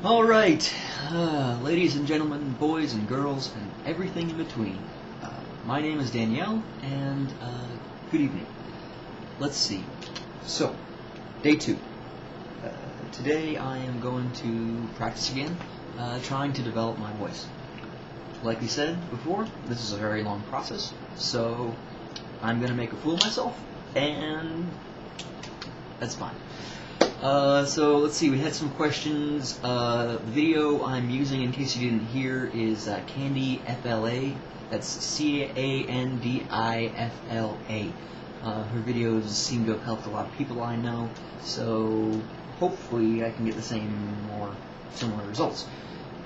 Alright, ladies and gentlemen, boys and girls, and everything in between. My name is Danielle, and good evening. Let's see. So, day 2. Today I am going to practice again, trying to develop my voice. Like we said before, this is a very long process, so I'm going to make a fool of myself, and that's fine. So let's see, we had some questions. The video I'm using, in case you didn't hear, is CandiFLA. That's CandiFLA. Her videos seem to have helped a lot of people I know, so hopefully I can get the same or similar results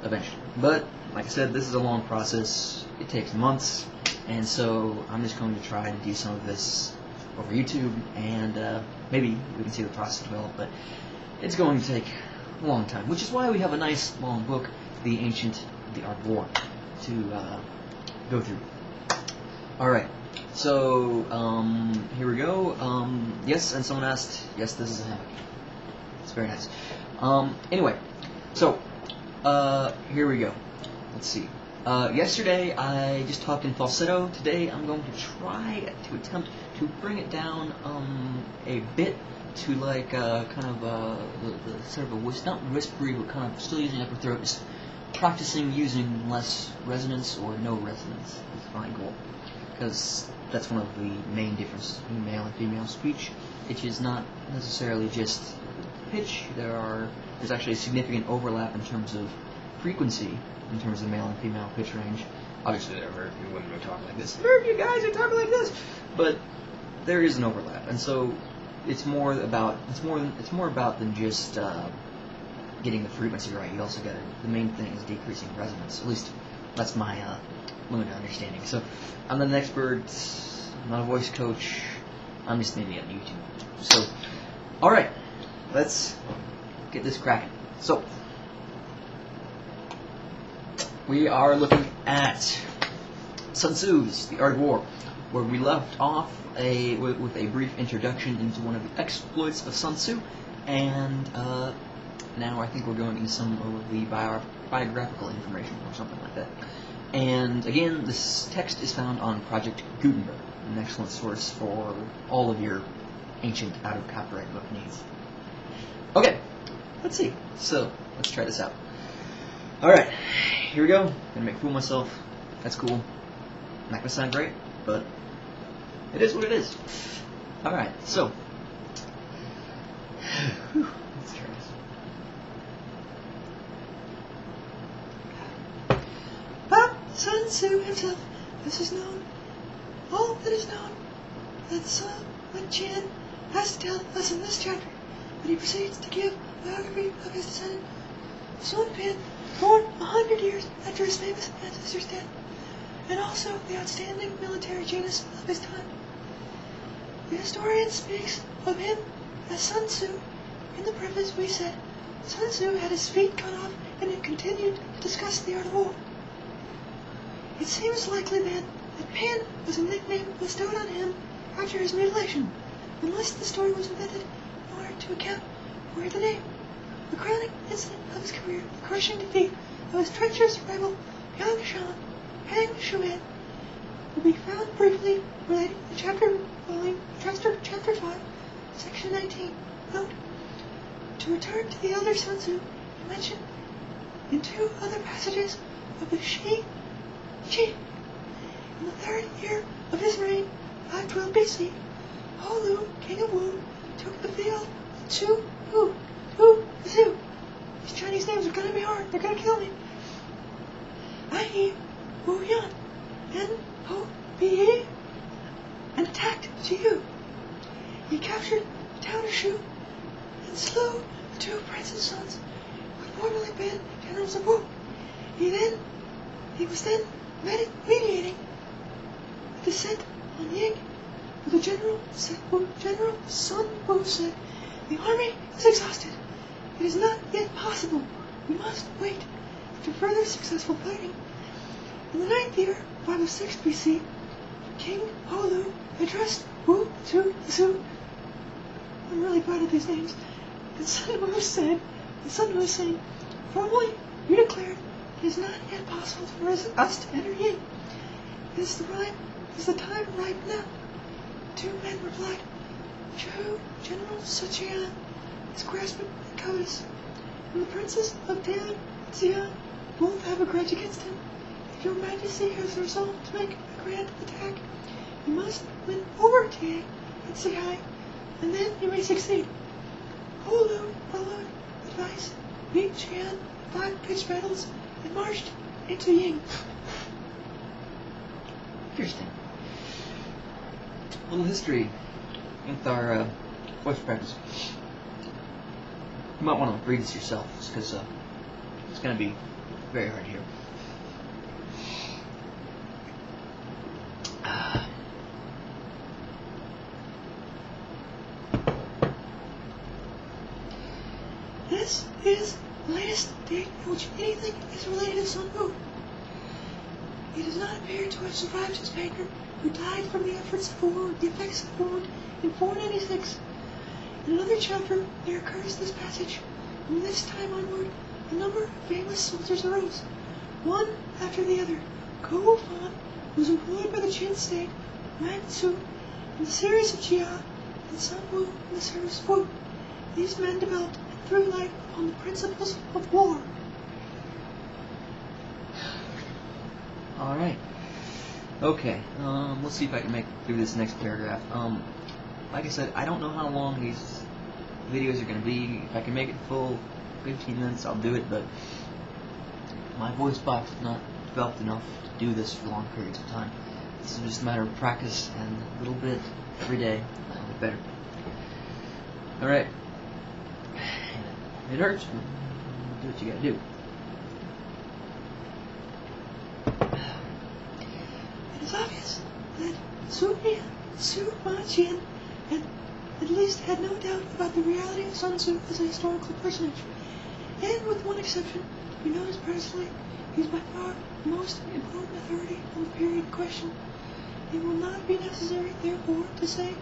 eventually. But, like I said, this is a long process. It takes months, and so I'm just going to try to do some of this over YouTube, and maybe we can see the process develop, but it's going to take a long time, which is why we have a nice long book, The Art of War, to go through. Alright, so here we go. Yes, and someone asked, yes, this is a hammock. It's very nice. Anyway, so here we go. Let's see. Yesterday I just talked in falsetto. Today I'm going to try to attempt to bring it down a bit to like kind of the sort of a not whispery, but kind of still using upper throat, just practicing using less resonance or no resonance is my goal, because that's one of the main differences between male and female speech. It is not necessarily just pitch. There's actually a significant overlap in terms of frequency, in terms of male and female pitch range. Obviously, there are women who talk like this. There are you guys who talk like this, but there is an overlap, and so it's more about than just getting the frequency right. You also got the main thing is decreasing resonance. At least that's my limited understanding. So I'm not an expert. I'm not a voice coach. I'm just maybe on YouTube. So, all right, let's get this cracking. So we are looking at Sun Tzu's The Art of War, where we left off with a brief introduction into one of the exploits of Sun Tzu, and now I think we're going into some of the biographical information or something like that. And again, this text is found on Project Gutenberg, an excellent source for all of your ancient out-of-copyright book needs. Okay, let's see. So, let's try this out. Alright, here we go. I'm gonna make a fool of myself. That's cool. Not gonna sound great, but it is what it is. Alright, so let's try this. About Sun Tzu himself, this is known, all that is known, that Sun Chen has to tell us in this chapter, but he proceeds to give a biography of his descendant, Sun Pen, born 100 years after his famous ancestor's death, and also the outstanding military genius of his time. The historian speaks of him as Sun Tzu. In the preface we said, Sun Tzu had his feet cut off and had continued to discuss the art of war. It seems likely then that Pan was a nickname bestowed on him after his mutilation, unless the story was invented in order to account for the name. The crowning incident of his career, the crushing defeat of his treacherous rival Yang Shan, Hang Shuan, will be found briefly related in chapter 5, section 19. Note, to return to the elder Sun Tzu, he mentioned in 2 other passages of the Qi. In the 3rd year of his reign, 512 BC, Ho Lu, king of Wu, took the field with Zhu. These Chinese names are gonna be hard. They're gonna kill me. I.e. Wu Yan, N-O-B-E, and attacked Jiu. He captured the town of Shu and slew the 2 prince's sons who had formerly been generals of Wu. He was then mediating the descent on Ying, but the General Sun Wu said, "The army is exhausted. It is not yet possible. We must wait for further successful fighting." In the 9th year, 506 BC, King Ho Lu addressed Wu Zu. I'm really proud of these names. And Sun Wu said, Formerly, you declared it is not yet possible for us to enter Ying. Is the time ripe now? Two men replied. General Suchian is grasping and covetous, and the princes of Dan and Xian both have a grudge against him. If your majesty has resolved to make a grand attack, you must win over Tang and Sihai, and then you may succeed. Holu followed advice, beat Qian, 5 pitched battles, and marched into Ying. Interesting. A little history with our voice practice. You might want to read this yourself, because it's going to be very hard to hear. This is the latest date in which anything is related to Sun Wu. He does not appear to have survived his painter, who died from the effects of the wound in 496. In another chapter, there occurs this passage. From this time onward, a number of famous soldiers arose, one after the other. Ko Fan was employed by the Qin state, Wang Tzu in the series of Jia, and Sun Wu in the series of Wu. These men developed and threw light upon the principles of war. Alright. Okay, let's see if I can make it through this next paragraph. Like I said, I don't know how long these videos are going to be. If I can make it full 15 minutes, I'll do it, but my voice box is not developed enough to do this for long periods of time. This is just a matter of practice and a little bit every day. I'll get better. Alright. It hurts. Do what you gotta do. It is obvious that Su Maqian had at least had no doubt about the reality of Sun Tzu as a historical personage. And with one exception, we know his personally, he is by far the most important authority on the period in question. It will not be necessary, therefore, to say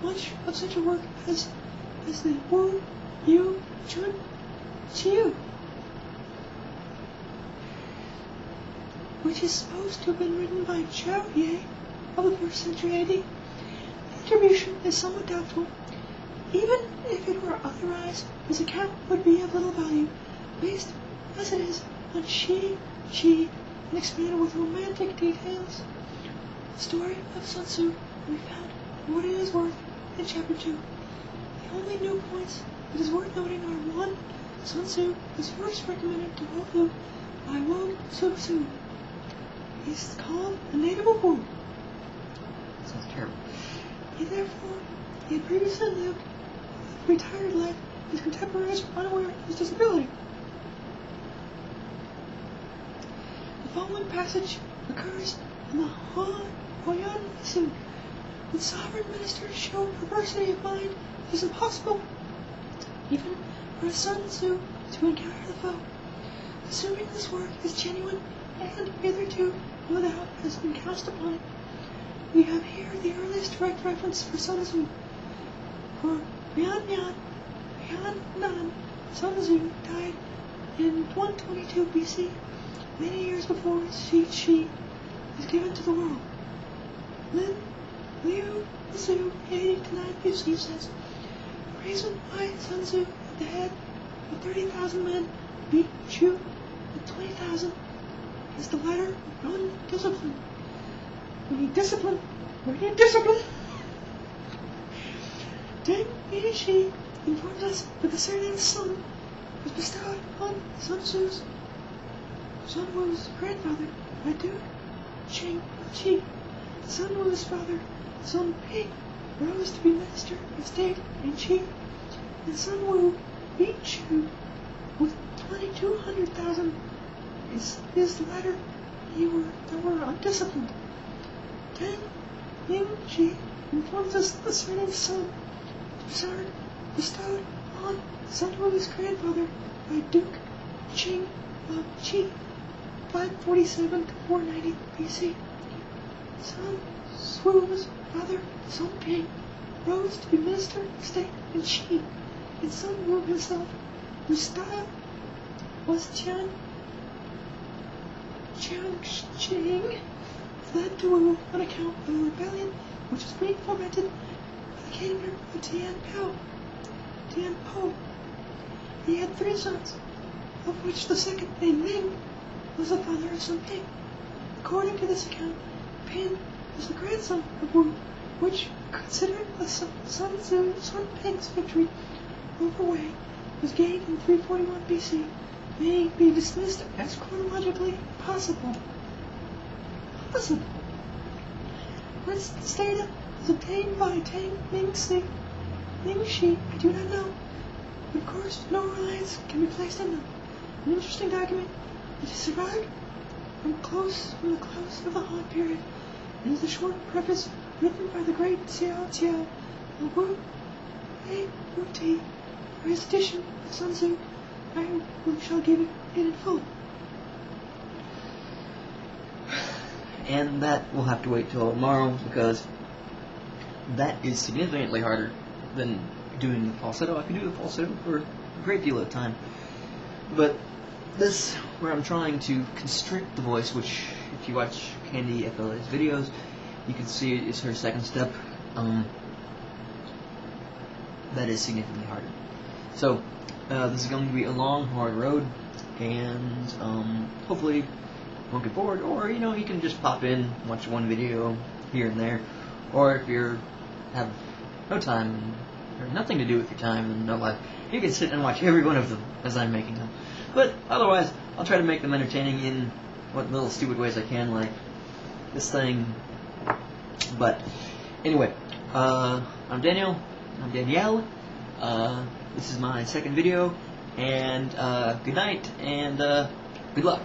much of such a work as the Wu, Yu, Chun, Qiu, which is supposed to have been written by Zhao Ye of the 1st century AD. The attribution is somewhat doubtful. Even if it were otherwise, this account would be of little value, based as it is on Qi, and expanded with romantic details. The story of Sun Tzu will be found for what it is worth in Chapter 2. The only new points that is worth noting are 1. Sun Tzu was first recommended to Holu by Wu Su. He is called a native of Wu. Sounds terrible. He had previously lived a retired life. His contemporaries were unaware of his disability. The following passage occurs in the Huayan Su. When sovereign ministers show perversity of mind, it is impossible, even for a Sun Tzu, to encounter the foe. Assuming this work is genuine, and hitherto no doubt has been cast upon it, we have here the earliest direct reference for Sun Tzu. For Mian Nan, Sun Tzu died in 122 BC, many years before Shi was given to the world. Lin Liu Zhu 80 to 9 BC says, the reason why Sun Tzu at the head of 30,000 men beat Chu with 20,000 is the latter of non-discipline. When you discipline, Deng Yishi informs us that the surname Sun was bestowed on Sun Wu's grandfather by Duke Qing Qi. Sun Wu's father, Sun Ping, rose to be minister of state in Qi, and Sun Wu beat Chu with 200,000. Is the latter that were undisciplined. Deng Yingji informs us that the surname Sun was bestowed on Sun Wu's grandfather by Duke Qing of Qi, 547 to 490 BC. Sun Wu's father, Sun Ping, rose to be minister of state in Qi, and Sun Wu himself, whose style was Jiangxing fled to Wu on account of a rebellion which was being fomented by the kingdom of Tianpo. He had 3 sons, of which the second, named Ming, was the father of Sun Ping. According to this account, Ping was the grandson of Wu, which, considering the Sun Ping's victory over Wei was gained in 341 BC, may be dismissed as chronologically possible. Whence this data was obtained by Tang Mingxi, I do not know. But of course, no reliance can be placed on them. An interesting document which has survived from the close of the Han period is the short preface written by the great Xiao Wu Ti for his edition of Sun Tzu. We shall give it in full. And that will have to wait till tomorrow, because that is significantly harder than doing the falsetto. I can do the falsetto for a great deal of time, but this, where I'm trying to constrict the voice, which if you watch CandiFLA's videos, you can see is her second step, that is significantly harder. So this is going to be a long, hard road, and hopefully won't get bored, or you can just pop in, watch one video here and there, or if you have no time or nothing to do with your time and no life, you can sit and watch every one of them as I'm making them. But otherwise, I'll try to make them entertaining in what little stupid ways I can, like this thing. But anyway, I'm Danielle. This is my second video, and good night, and good luck.